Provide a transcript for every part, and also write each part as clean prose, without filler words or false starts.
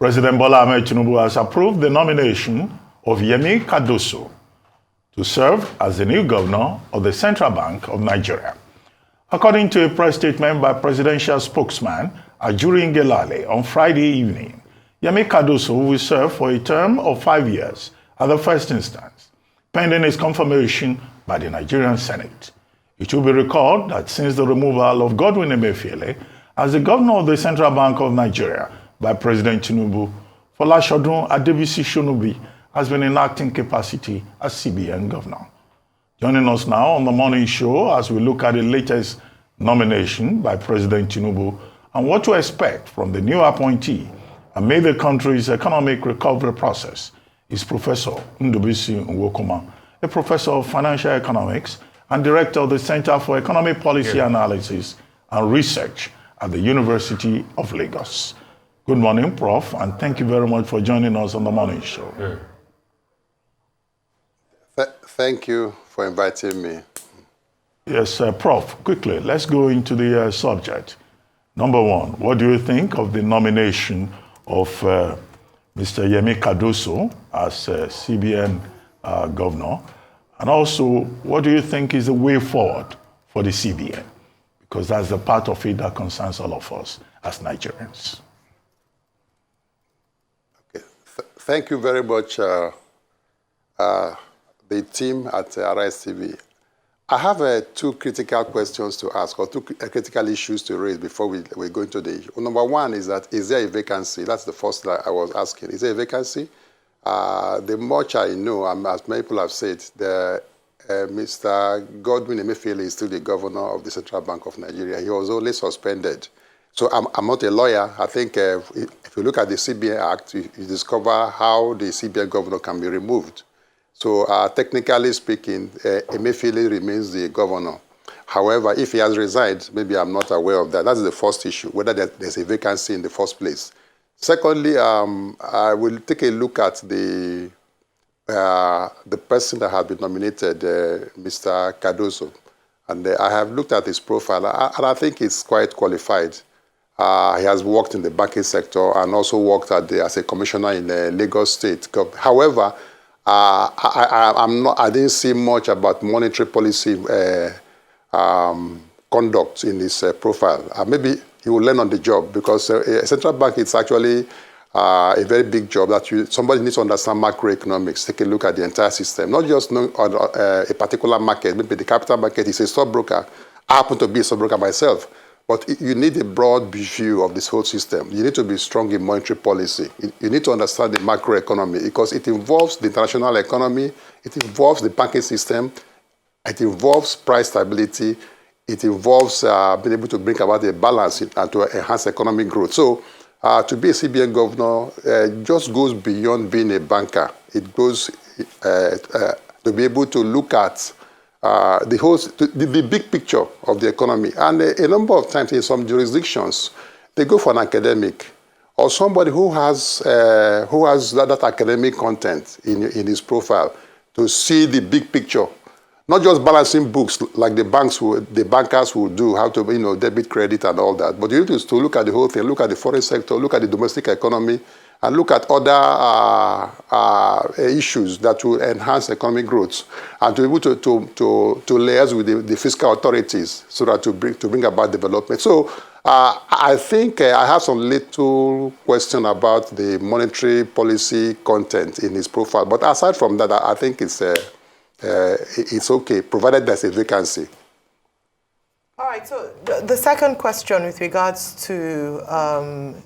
President Bola Ahmed Tinubu has approved the nomination of Yemi Cardoso to serve as the new governor of the Central Bank of Nigeria. According to a press statement by presidential spokesman Ajuri Ngelale on Friday evening, Yemi Cardoso will serve for a term of 5 years at the first instance, pending his confirmation by the Nigerian Senate. It will be recalled that since the removal of Godwin Emefiele as the governor of the Central Bank of Nigeria by President Tinubu, Folashodun Adebisi-Shonubi has been in acting capacity as CBN Governor. Joining us now on the morning show as we look at the latest nomination by President Tinubu and what to expect from the new appointee amid the country's economic recovery process is Professor Ndubuisi Nwokowa, a professor of financial economics and director of the Center for Economic Policy Analysis and Research at the University of Lagos. Good morning, Prof, and thank you very much for joining us on the morning show. Thank you for inviting me. Yes, Prof, quickly, let's go into the subject. Number one, what do you think of the nomination of Mr. Yemi Cardoso as CBN Governor? And also, what do you think is the way forward for the CBN? Because that's the part of it that concerns all of us as Nigerians. Okay. Thank you very much, the team at RSTV. I have two critical questions to ask, or two critical issues to raise before we go into the issue. Number one is that, is there a vacancy? That's the first that I was asking. Is there a vacancy? The much I know, as many people have said, Mr. Godwin Emefiele is still the governor of the Central Bank of Nigeria. He was only suspended. So I'm not a lawyer. I think if you look at the CBN Act, you discover how the CBN governor can be removed. So technically speaking, Emefiele remains the governor. However, if he has resigned, maybe I'm not aware of that. That's the first issue, whether there's a vacancy in the first place. Secondly, I will take a look at the person that has been nominated, Mr. Cardoso. And I have looked at his profile, and I think he's quite qualified. He has worked in the banking sector and also worked as a commissioner in Lagos State. However, I didn't see much about monetary policy conduct in his profile. Maybe he will learn on the job, because central bank is actually a very big job that somebody needs to understand macroeconomics, take a look at the entire system, not just know a particular market. Maybe the capital market is a stockbroker. I happen to be a stockbroker myself. But you need a broad view of this whole system. You need to be strong in monetary policy. You need to understand the macroeconomy, because it involves the international economy, it involves the banking system, it involves price stability, it involves being able to bring about a balance and to enhance economic growth. So to be a CBN governor just goes beyond being a banker. It goes to be able to look at the big picture of the economy. And a number of times in some jurisdictions, they go for an academic or somebody who has that academic content in his profile to see the big picture. Not just balancing books like the bankers will do, how to debit, credit, and all that. But you need to look at the whole thing, look at the foreign sector, look at the domestic economy, and look at other issues that will enhance economic growth, and to be able to liaise with the fiscal authorities so that to bring about development. So I think I have some little question about the monetary policy content in his profile. But aside from that, I think it's okay, provided there's a vacancy. All right, so the second question with regards to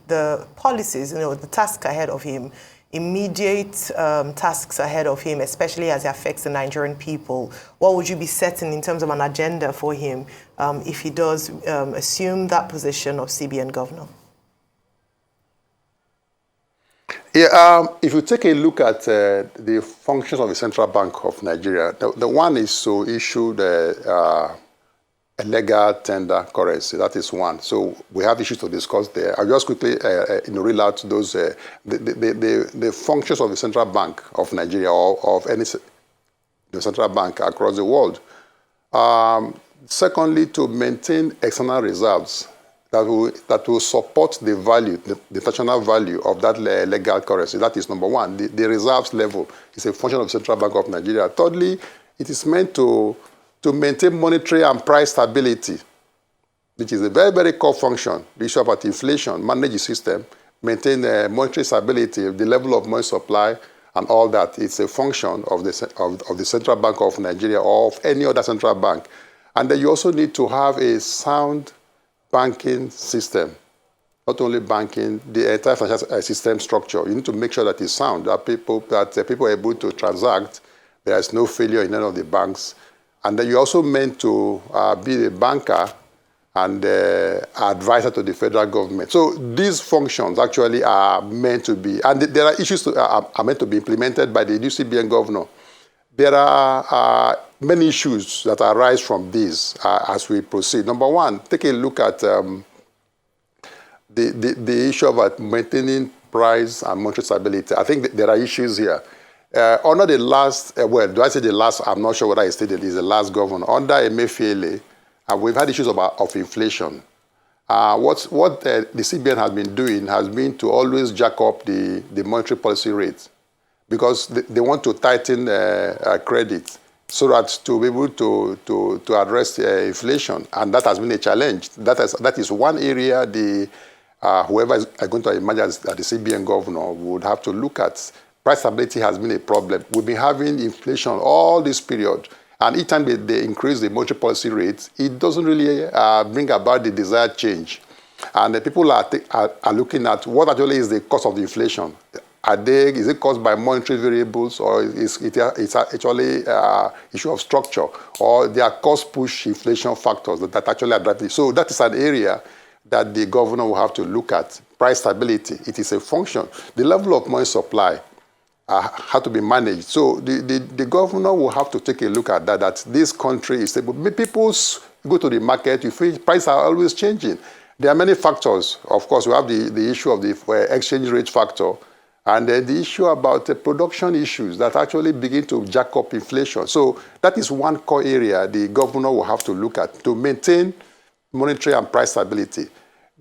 the policies, the task ahead of him, immediate tasks ahead of him, especially as it affects the Nigerian people, what would you be setting in terms of an agenda for him if he does assume that position of CBN governor? Yeah, if you take a look at the functions of the Central Bank of Nigeria, the one is to issue a legal tender currency. That is one. So we have issues to discuss there. I'll just quickly reel out those the functions of the Central Bank of Nigeria or of any central bank across the world. Secondly, to maintain external reserves that will support the value, the international value of that legal currency. That is number one. The reserves level is a function of the Central Bank of Nigeria. Thirdly, it is meant to maintain monetary and price stability, which is a very, very core function. The issue about inflation, manage the system, maintain monetary stability, the level of money supply, and all that. It's a function of the Central Bank of Nigeria or of any other central bank. And then you also need to have a sound banking system. Not only banking, the entire financial system structure. You need to make sure that it's sound, that people are able to transact. There is no failure in any of the banks. And then you're also meant to be the banker and advisor to the federal government. So these functions actually are meant to be, and there are issues are meant to be implemented by the new CBN Governor. There are many issues that arise from this as we proceed. Number one, take a look at the issue about maintaining price and monetary stability. I think there are issues here. Under the last, well, do I say the last? I'm not sure what I stated is the last governor. Under Emefiele, we've had issues of inflation. What the CBN has been doing has been to always jack up the monetary policy rate because they want to tighten credit so that to be able to address inflation, and that has been a challenge. That is one area whoever is going to emerge as the CBN governor would have to look at. Price stability has been a problem. We've been having inflation all this period. And each time they increase the monetary policy rate, it doesn't really bring about the desired change. And the people are looking at what actually is the cause of the inflation. Is it caused by monetary variables, or it's actually an issue of structure, or there are cost-push inflation factors that actually are driving it? So that is an area that the governor will have to look at. Price stability, it is a function. The level of money supply have to be managed. So the governor will have to take a look at that this country is stable. People go to the market, you feel prices are always changing. There are many factors. Of course, we have the issue of the exchange rate factor, and then the issue about the production issues that actually begin to jack up inflation. So that is one core area the governor will have to look at to maintain monetary and price stability.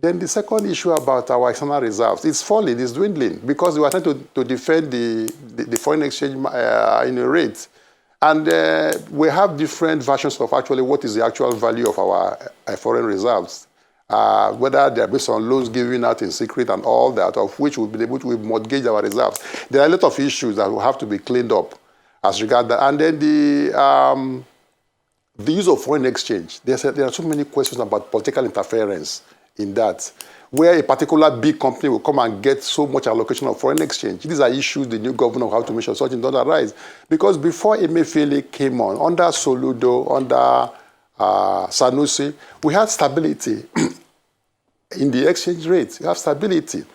Then the second issue about our external reserves, it's falling, it's dwindling, because we are trying to defend the foreign exchange rate. And we have different versions of actually what is the actual value of our foreign reserves, whether they are based on loans given out in secret and all that, of which we've been able to mortgage our reserves. There are a lot of issues that will have to be cleaned up as regards that. And then the use of foreign exchange. There are so many questions about political interference in that, where a particular big company will come and get so much allocation of foreign exchange. These are issues the new governor will have to make sure such things don't arise. Because before Emefiele came on, under Soludo, under Sanusi, we had stability in the exchange rate. You have stability.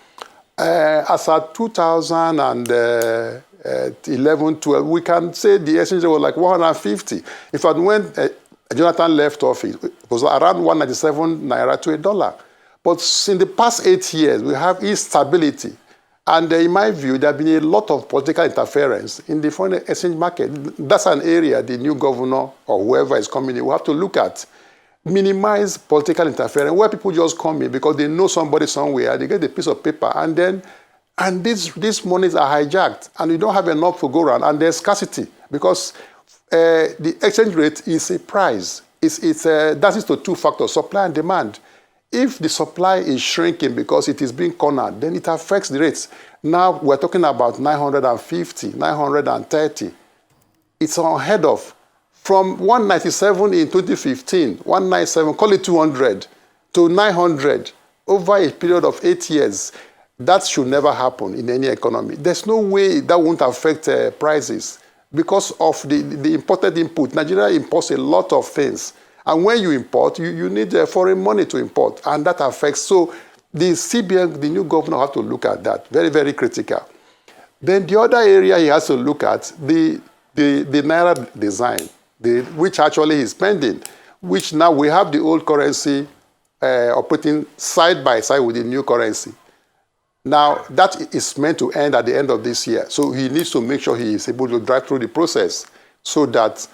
As at 2011-12, we can say the exchange rate was like 150. In fact, when Jonathan left office, it was around 197 naira to $1. But in the past 8 years, we have instability. And in my view, there has been a lot of political interference in the foreign exchange market. That's an area the new governor or whoever is coming in will have to look at. Minimize political interference, where people just come in because they know somebody somewhere, they get a piece of paper, and these monies are hijacked, and you don't have enough to go around, and there's scarcity because the exchange rate is a price. That is to two factors, supply and demand. If the supply is shrinking because it is being cornered, then it affects the rates. Now we're talking about 950, 930. It's unheard of. From 197 in 2015, 197, call it 200, to 900 over a period of 8 years. That should never happen in any economy. There's no way that won't affect prices because of the imported input. Nigeria imports a lot of things. And when you import, you need foreign money to import, and that affects. So the CBN, the new governor, have to look at that. Very, very critical. Then the other area he has to look at, the Naira design, which actually is pending, which now we have the old currency operating side by side with the new currency. Now, that is meant to end at the end of this year. So he needs to make sure he is able to drive through the process so that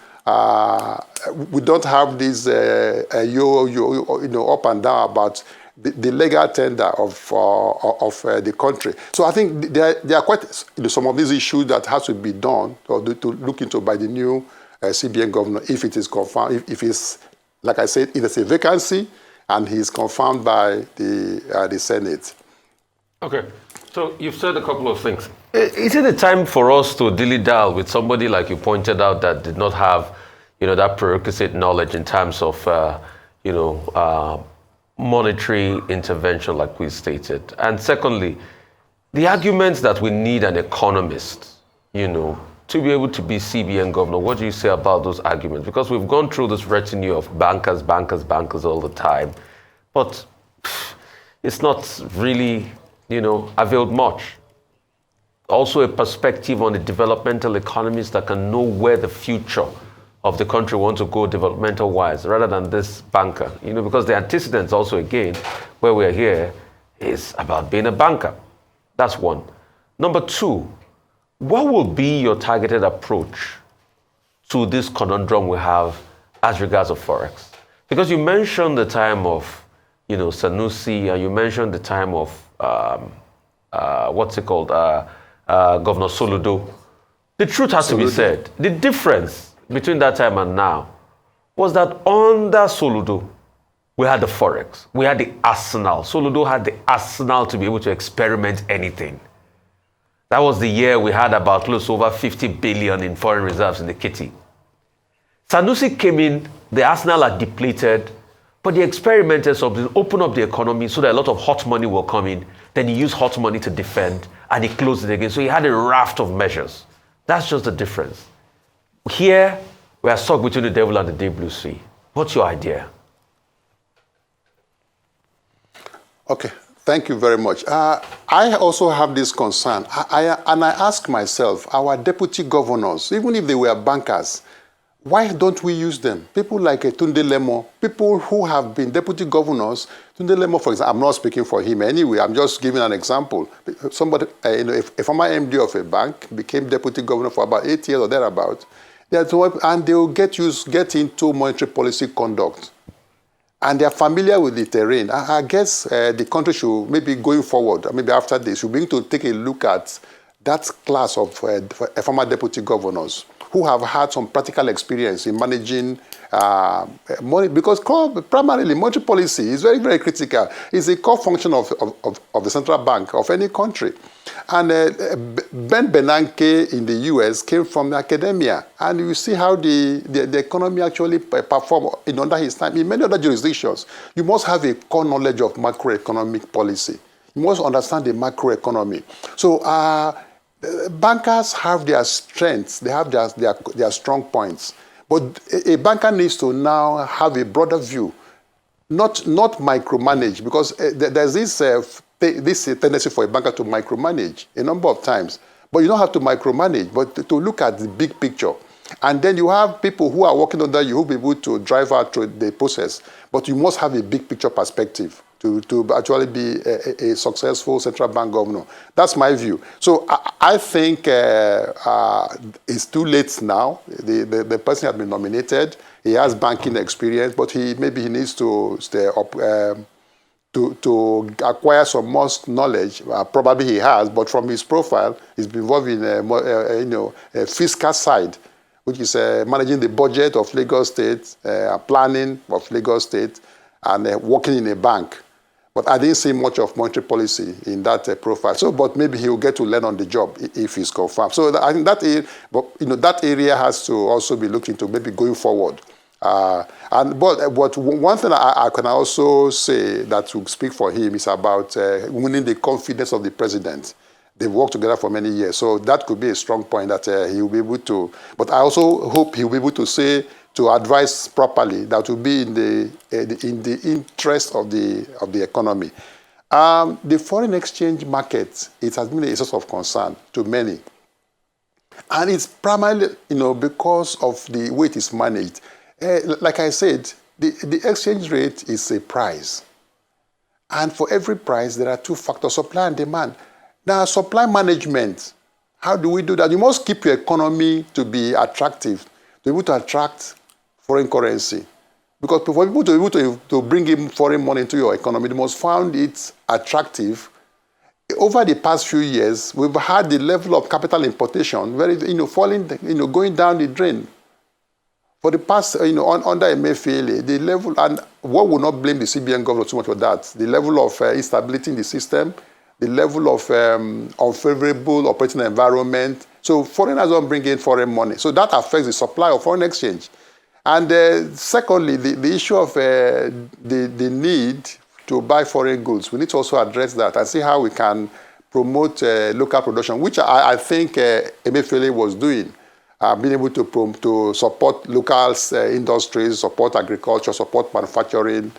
we don't have this up and down about the legal tender of the country. So I think there are quite some of these issues that has to be done or to look into by the new CBN governor if it is confirmed, if it's, like I said, if there's a vacancy and he's confirmed by the Senate. Okay. So you've said a couple of things. Is it a time for us to dilly-dally with somebody like you pointed out that did not have, that prerequisite knowledge in terms of, monetary intervention like we stated? And secondly, the arguments that we need an economist, to be able to be CBN governor, what do you say about those arguments? Because we've gone through this retinue of bankers all the time, but it's not really, availed much. Also a perspective on the developmental economists that can know where the future of the country wants to go developmental-wise, rather than this banker. Because the antecedents also, again, where we're here, is about being a banker. That's one. Number two, what will be your targeted approach to this conundrum we have as regards of Forex? Because you mentioned the time of, Sanusi, and you mentioned the time of, Governor Soludo. The truth has to be said. The difference between that time and now was that under Soludo, we had the Forex. We had the arsenal. Soludo had the arsenal to be able to experiment anything. That was the year we had about close over 50 billion in foreign reserves in the kitty. Sanusi came in, the arsenal had depleted, but he experimented something, opened up the economy so that a lot of hot money will come in. Then he used hot money to defend, and he closed it again. So he had a raft of measures. That's just the difference. Here, we are stuck between the devil and the deep blue sea. What's your idea? Okay, thank you very much. I also have this concern. I ask myself, our deputy governors, even if they were bankers, why don't we use them? People like Tunde Lemo, people who have been deputy governors. Tunde Lemo, for example, I'm not speaking for him anyway, I'm just giving an example. Somebody, a former MD of a bank became deputy governor for about 8 years or thereabout, and they will get into monetary policy conduct. And they're familiar with the terrain. I guess the country should, maybe going forward, maybe after this, should begin to take a look at that class of former deputy governors who have had some practical experience in managing money, because primarily monetary policy is very, very critical. It's a core function of the central bank of any country. And Ben Bernanke in the US came from academia, and you see how the economy actually performed under his time. In many other jurisdictions, you must have a core knowledge of macroeconomic policy. You must understand the macroeconomy. So bankers have their strengths, they have their strong points. But a banker needs to now have a broader view, not micromanage, because there's this tendency for a banker to micromanage a number of times. But you don't have to micromanage, but to look at the big picture. And then you have people who are working under you who will be able to drive out through the process. But you must have a big picture perspective to actually be a successful central bank governor. That's my view. So I think it's too late now. The person has been nominated. He has banking experience, but maybe he needs to stay up to acquire some more knowledge. Probably he has, but from his profile, he's been involved in a fiscal side, which is managing the budget of Lagos State, planning of Lagos State, and working in a bank. But I didn't see much of monetary policy in that profile. So, but maybe he will get to learn on the job if he's confirmed. So I think that area has to also be looked into, maybe going forward. But one thing I can also say that will speak for him is about winning the confidence of the president. They've worked together for many years, so that could be a strong point that he will be able to. But I also hope he will be able to say, to advise properly, that will be in the interest of the economy. The foreign exchange market, it has been a source of concern to many, and it's primarily because of the way it is managed. Like I said, the exchange rate is a price, and for every price there are two factors: supply and demand. Now, supply management, how do we do that? You must keep your economy to be attractive, to be able to attract foreign currency. Because for people to be able to bring in foreign money into your economy, they must find it attractive. Over the past few years, we've had the level of capital importation falling, going down the drain. For the past, under Emefiele, the level, and one will not blame the CBN governor too much for that, the level of instability in the system, the level of unfavorable operating environment. So foreigners don't bring in foreign money. So that affects the supply of foreign exchange. And secondly, the issue of the need to buy foreign goods. We need to also address that and see how we can promote local production, which I think Emefiele was doing. Being able to support local industries, support agriculture, support manufacturing,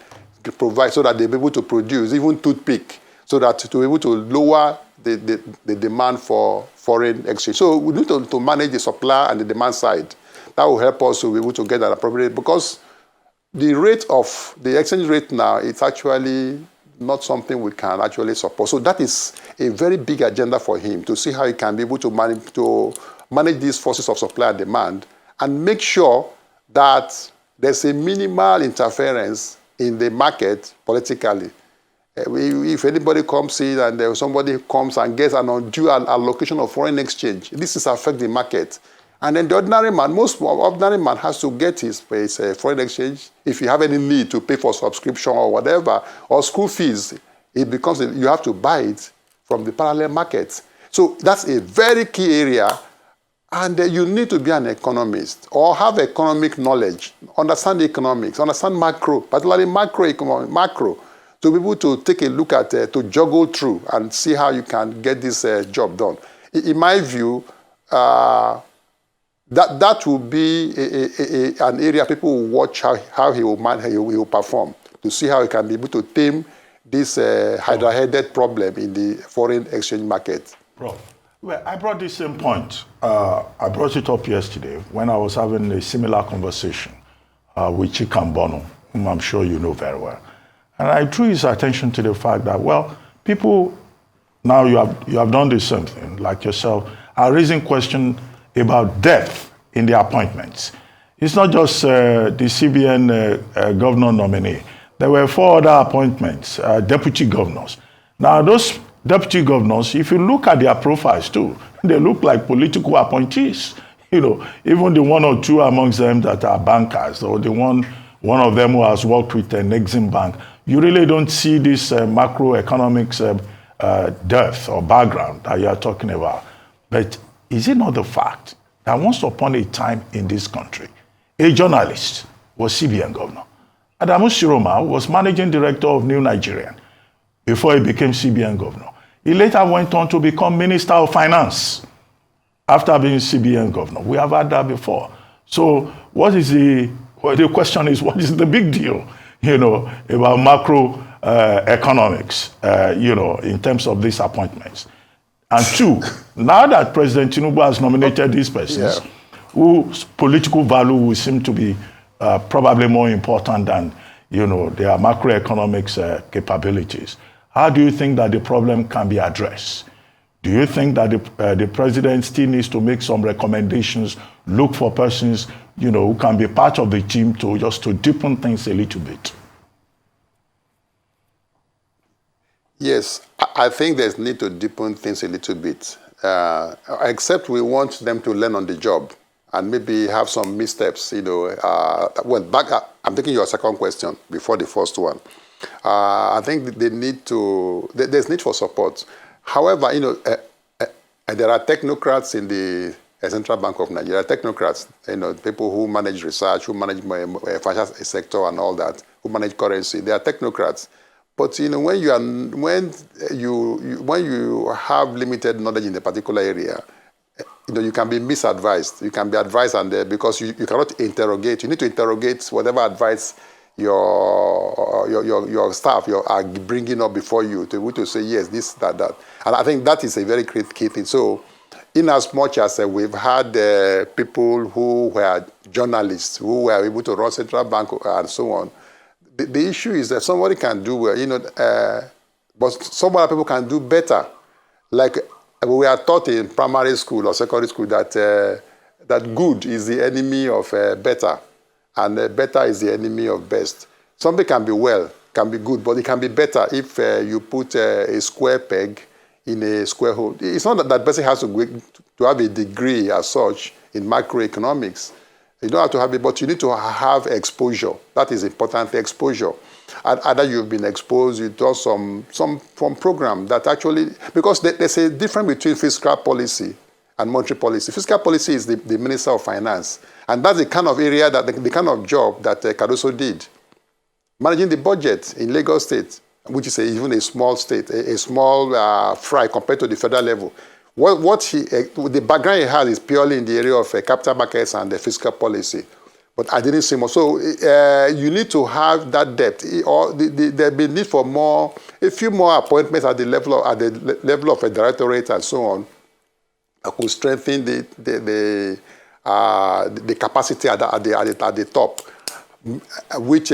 provide so that they'll be able to produce, even toothpick, so that to be able to lower the demand for foreign exchange. So we need to manage the supply and the demand side. That will help us to be able to get an appropriate, because the rate of the exchange rate now, it's actually not something we can actually support. So that is a very big agenda for him, to see how he can be able to manage these forces of supply and demand and make sure that there's a minimal interference in the market politically. If anybody comes in and somebody comes and gets an undue allocation of foreign exchange, this is affecting the market. And then the ordinary man, most ordinary man has to get his foreign exchange. If you have any need to pay for subscription or whatever, or school fees, it becomes, you have to buy it from the parallel market. So that's a very key area. And you need to be an economist or have economic knowledge, understand economics, understand macro, particularly macro, to be able to take a look at, to juggle through and see how you can get this job done. In my view, that will be an area people will watch how he will perform, to see how he can be able to tame this hydra-headed problem in the foreign exchange market. Prof. Well, I brought this same point. I brought it up yesterday when I was having a similar conversation with Chikam Bono, whom I'm sure you know very well. And I drew his attention to the fact that, well, people, now you have done the same thing, like yourself, are raising questions about depth in the appointments. It's not just the CBN governor nominee. There were 4 other appointments, deputy governors. Now, those deputy governors, if you look at their profiles too, they look like political appointees. Even the 1 or 2 amongst them that are bankers, or the one of them who has worked with an Exim Bank, you really don't see this macroeconomics depth or background that you are talking about. But is it not the fact that once upon a time in this country, a journalist was CBN governor? Adamu Siroma was managing director of New Nigerian before he became CBN governor. He later went on to become Minister of Finance after being CBN governor. We have had that before. So what is the question is, what is the big deal, about macro economics, in terms of these appointments? And 2, now that President Tinubu has nominated these persons, whose political value will seem to be probably more important than, their macroeconomics capabilities, how do you think that the problem can be addressed? Do you think that the president still needs to make some recommendations, look for persons, who can be part of the team to deepen things a little bit? Yes, I think there's need to deepen things a little bit, except we want them to learn on the job and maybe have some missteps, I'm taking your second question before the first one. I think there's need for support. However, there are technocrats in the Central Bank of Nigeria, technocrats, people who manage research, who manage financial sector and all that, who manage currency. They are technocrats. But when you have limited knowledge in a particular area, you can be misadvised. You can be advised, and because you cannot interrogate, you need to interrogate whatever advice your staff are bringing up before you to be able to say yes, this, that. And I think that is a very key thing. So, in as much as we've had people who were journalists who were able to run central bank and so on, the issue is that somebody can do well, but some other people can do better. Like we are taught in primary school or secondary school that that good is the enemy of better. and better is the enemy of best. Something can be well, can be good, but it can be better if you put a square peg in a square hole. It's not that person has to have a degree as such in macroeconomics. You don't have to have it, but you need to have exposure. That is important, exposure. Either you've been exposed, you've done some program that actually, because there's a difference between fiscal policy and monetary policy. Fiscal policy is the Minister of Finance. And that's the kind of area, the kind of job that Cardoso did. Managing the budget in Lagos State, which is even a small state, a small fry compared to the federal level. The background he has is purely in the area of capital markets and the fiscal policy. But I didn't see more. So you need to have that depth, or there'll be need for a few more appointments at the level of a directorate and so on. That could strengthen the capacity at the top, which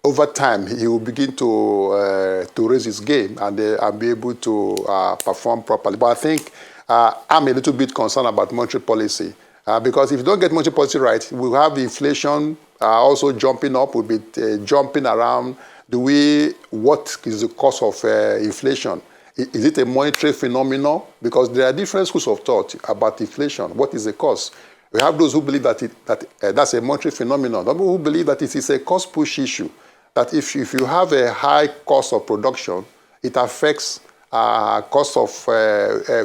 over time he will begin to raise his game and be able to perform properly. But I think I'm a little bit concerned about monetary policy because if you don't get monetary policy right, we'll have the inflation also jumping up. We'll be jumping around. What is the cause of inflation? Is it a monetary phenomenon? Because there are different schools of thought about inflation. What is the cause? We have those who believe that's a monetary phenomenon. Others who believe that it is a cost push issue. That if you have a high cost of production, it affects cost of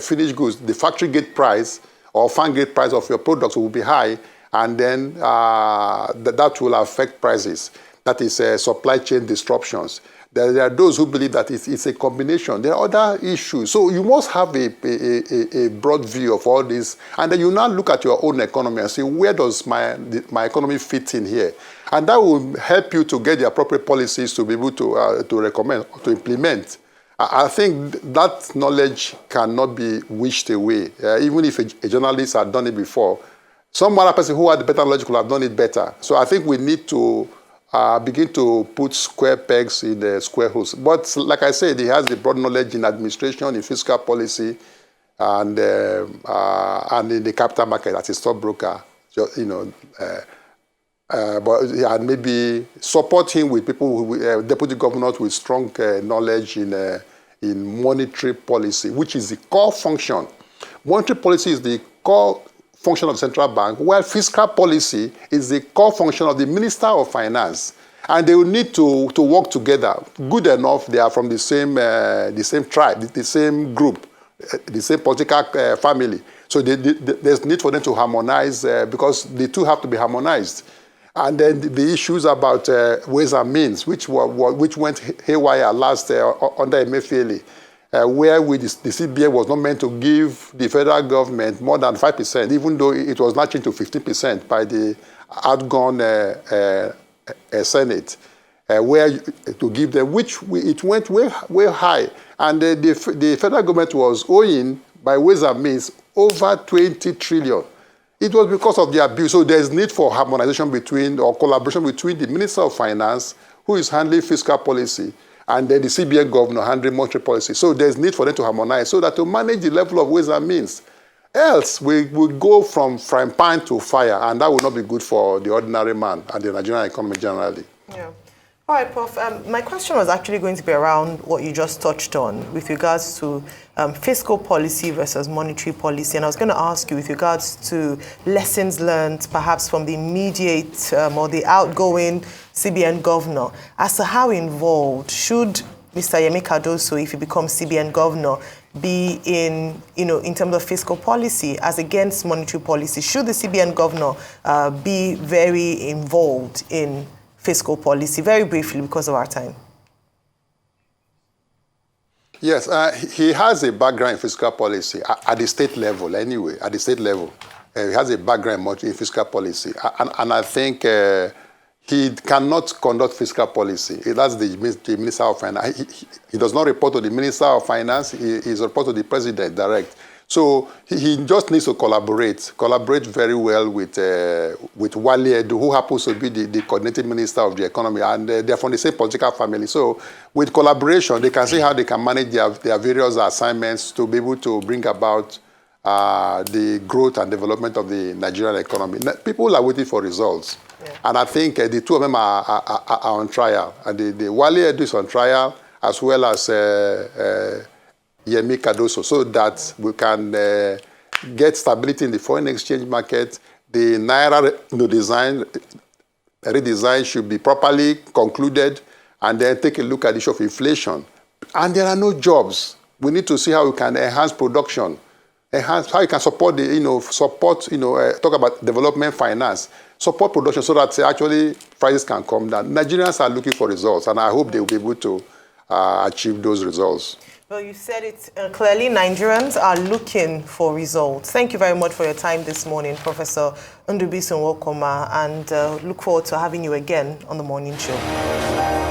finished goods. The factory gate price or farm gate price of your products will be high, and then that will affect prices. That is supply chain disruptions. There are those who believe that it's a combination. There are other issues. So you must have a broad view of all this. And then you now look at your own economy and say, where does my economy fit in here? And that will help you to get the appropriate policies to be able to recommend, to implement. I think that knowledge cannot be wished away. Even if a journalist had done it before, some other person who had better knowledge could have done it better. So I think we need to begin to put square pegs in the square holes. But like I said, he has the broad knowledge in administration, in fiscal policy, and in the capital market as a stockbroker. And maybe support him with people, deputy governors with strong knowledge in monetary policy, which is the core function. Monetary policy is the core function of the central bank, while fiscal policy is the core function of the Minister of Finance. And they will need to work together. Good enough, they are from the same tribe, the same group, the same political family. So there's need for them to harmonize because the two have to be harmonized. And then the issues about ways and means, which went haywire last under Emefiele, where the CBN was not meant to give the federal government more than 5%, even though it was not changed to 15% by the outgone Senate, where to give them, it went way high. And the federal government was owing, by ways and means, over 20 trillion. It was because of the abuse. So there's need for harmonization or collaboration between the Minister of Finance, who is handling fiscal policy, and then the CBN Governor handling monetary policy. So there's need for them to harmonize so that to manage the level of ways and means. Else, we will go from frying pan to fire, and that will not be good for the ordinary man and the Nigerian economy generally. Yeah. All right, Prof. My question was actually going to be around what you just touched on with regards to fiscal policy versus monetary policy. And I was going to ask you with regards to lessons learned, perhaps from the immediate or the outgoing CBN governor, as to how involved should Mr. Yemi Cardoso, if he becomes CBN governor, be in terms of fiscal policy as against monetary policy? Should the CBN governor be very involved in fiscal policy? Very briefly, because of our time. Yes, he has a background in fiscal policy at the state level anyway, at the state level. He has a background in fiscal policy. And I think he cannot conduct fiscal policy. That's the Minister of Finance. He does not report to the Minister of Finance. He reports to the President direct. So he just needs to collaborate very well with Wale Edu, who happens to be the coordinating minister of the economy, and they're from the same political family. So with collaboration, they can see how they can manage their various assignments to be able to bring about the growth and development of the Nigerian economy. People are waiting for results. Yeah. And I think the two of them are on trial. And the Wale Edu is on trial, as well as Yemi Cardoso, so that we can get stability in the foreign exchange market. The Naira redesign should be properly concluded, and then take a look at the issue of inflation. And there are no jobs. We need to see how we can enhance production, enhance how you can support the, talk about development finance, support production so that actually prices can come down. Nigerians are looking for results, and I hope they will be able to achieve those results. Well, you said it clearly. Nigerians are looking for results. Thank you very much for your time this morning, Professor Ndubuisi, and look forward to having you again on the morning show.